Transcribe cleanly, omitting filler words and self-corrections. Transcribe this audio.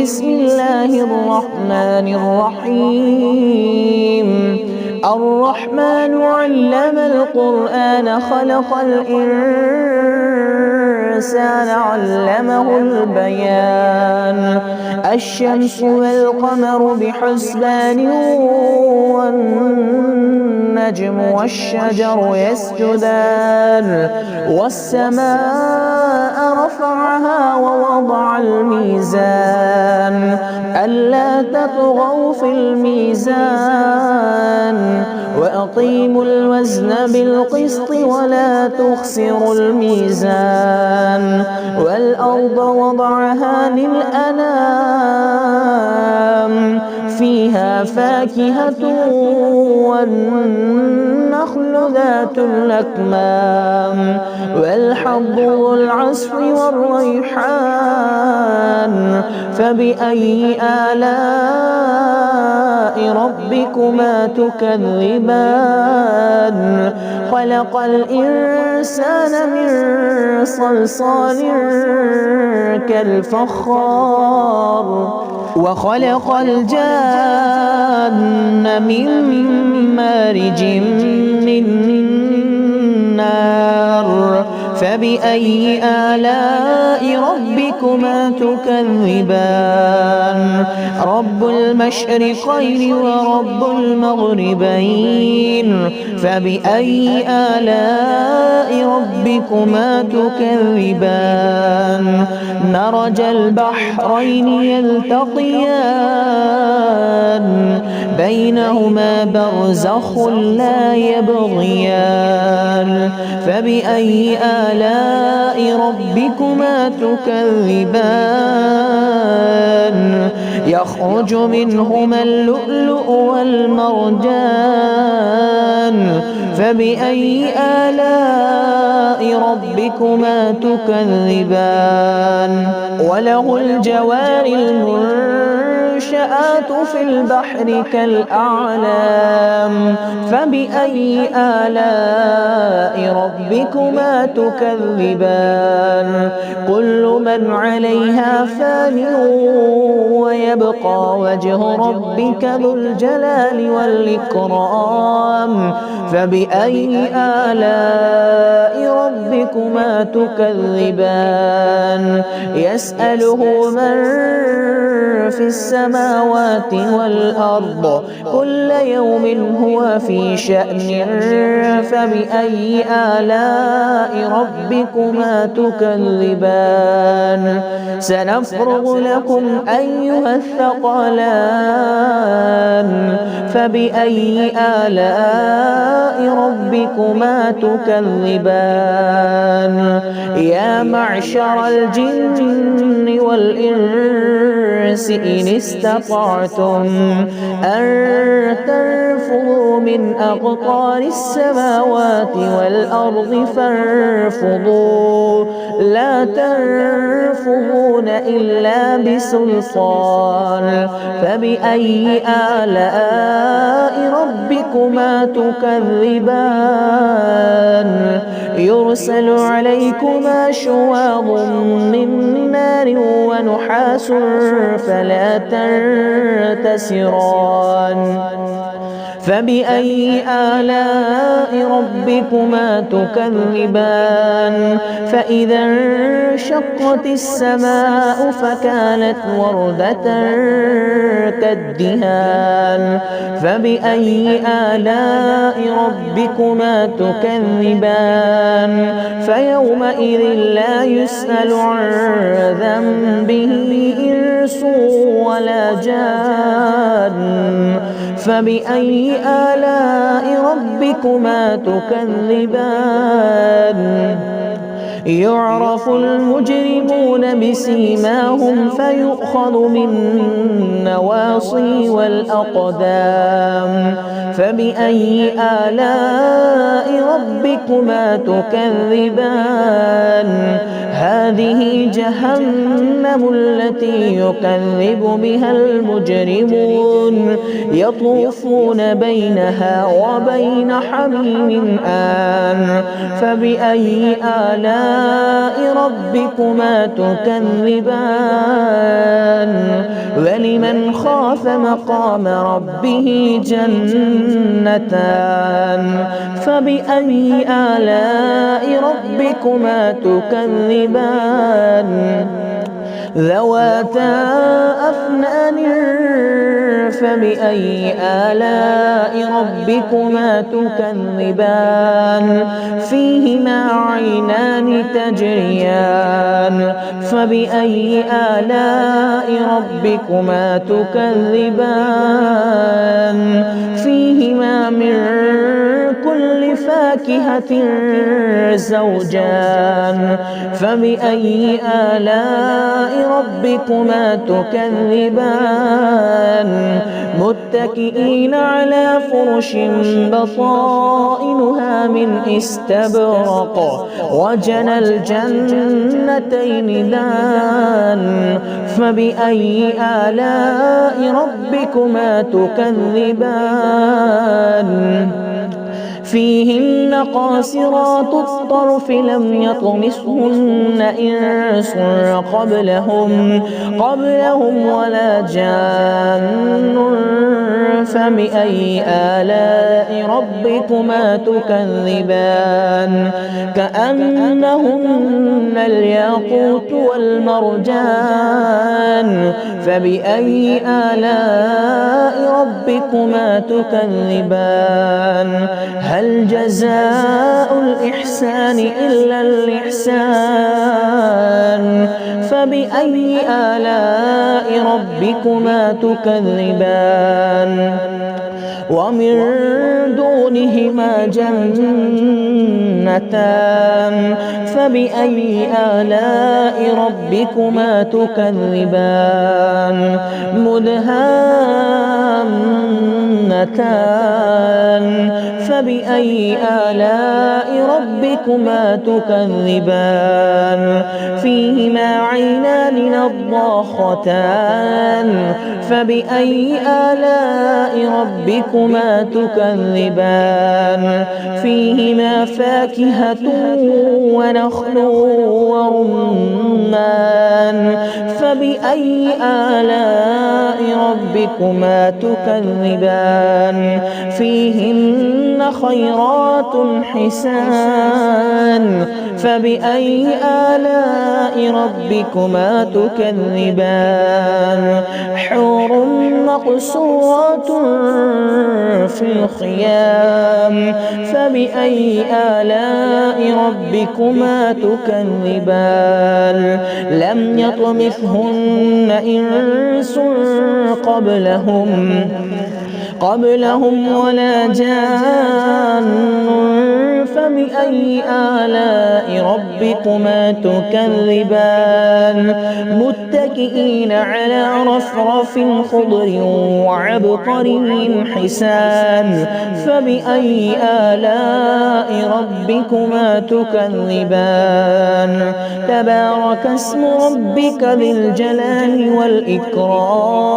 بسم الله الرحمن الرحيم. الرحمن علم القرآن خلق الإنسان علمه البيان. الشمس والقمر بحسبان والنجم والشجر يسجدان. والسماء رفعها ووضع الميزان ألا تطغوا في الميزان وأقيموا الوزن بالقسط ولا تخسروا الميزان. والأرض وضعها للأنام فيها فاكهة والنخل ذات الأكمام والحب ذو العصف والريحان. فبأي آلاء ربكما تكذبان؟ خلق الإنسان من صلصال كالفخار وخلق الجان من مارج من نار. فبأي آلاء ربكما تكذبان؟ رب المشرقين ورب المغربين. فبأي آلاء ربكما تكذبان؟ مرج البحرين يلتقيان بينهما برزخ لا يبغيان. فبأي آلاء ربكما تكذبان؟ يخرج منهما اللؤلؤ والمرجان. فبأي آلاء ربكما تكذبان؟ وله الجوار المنشآت في البحر كالأعلام. فبأي آلاء ربكما تكذبان؟ كل من عليها فان ويبقى وجه ربك ذو الجلال والإكرام. فبأي آلاء ربكما تكذبان؟ يسأله من في السماوات والأرض كل يوم هو في شأن. فبأي آلاء ربكما تكذبان؟ سنفرغ لكم أيها الثقلان. فبأي آلاء ربكما تكذبان؟ يا معشر الجن والإنس إن استطعتم أن تنفذوا من أقطار السماوات والأرض فانفذوا لا تنفذون إلا بسلطان. فبأي آلاء ربكما تكذبان؟ يرسل عليكما شواظ من نار ونحاس فلا تنتصران. فبأي آلاء ربكما تكذبان؟ فإذا انشقت السماء فكانت وردة كالدهان. فبأي آلاء ربكما تكذبان؟ فيومئذ لا يسأل عن ذنبه إنس ولا جان. فبأي آلاء ربكما تكذبان؟ يعرف المجرمون بسيماهم فيؤخذ بالنواصي والأقدام. فبأي آلاء ربكما تكذبان؟ هذه جهنم التي يكذب بها المجرمون يطوفون بينها وبين حميم آن. فبأي آلاء ربكما تكذبان؟ ولمن خاف مقام ربه جنتان فبأي آلاء ربكما تكذبان ذواتا أفنان فبأي آلاء ربكما تكذبان فيهما عينان تجريان فبأي آلاء ربكما تكذبان فيهما من كل فاكهة زوجان فبأي آلاء ربكما تكذبان متكئين على فرش بطائنها من استبرق وجنى الجنتين دان فبأي آلاء ربكما تكذبان فيهن قاصرات الطرف لم يطمثهن إنس قبلهم ولا جان فبأي آلاء ربكما تكذبان كأنهن الياقوت والمرجان فبأي آلاء ربكما تكذبان هل جزاء الإحسان إلا الإحسان فبأي آلاء ربكما تكذبان ومن دونهما جنتان فبأي آلاء ربكما تكذبان مدهامتان فبأي آلاء ربكما تكذبان فيهما عينان نضاختان فبأي آلاء ربكما تكذبان فيهما فاكهة ونخل ورمان فبأي آلاء ربكما تكذبان فيهن خيرات حسان فبأي آلاء ربكما تكذبان حور مقصورات في الخيام فبأي آلاء ربكما تكذبان لم يطمثهن إنس قبلهم ولا جان فبأي آلاء ربكما تكذبان متكئين على رفرف خضر وعبقري حسان فبأي آلاء ربكما تكذبان تبارك اسم ربك ذي الجلال والإكرام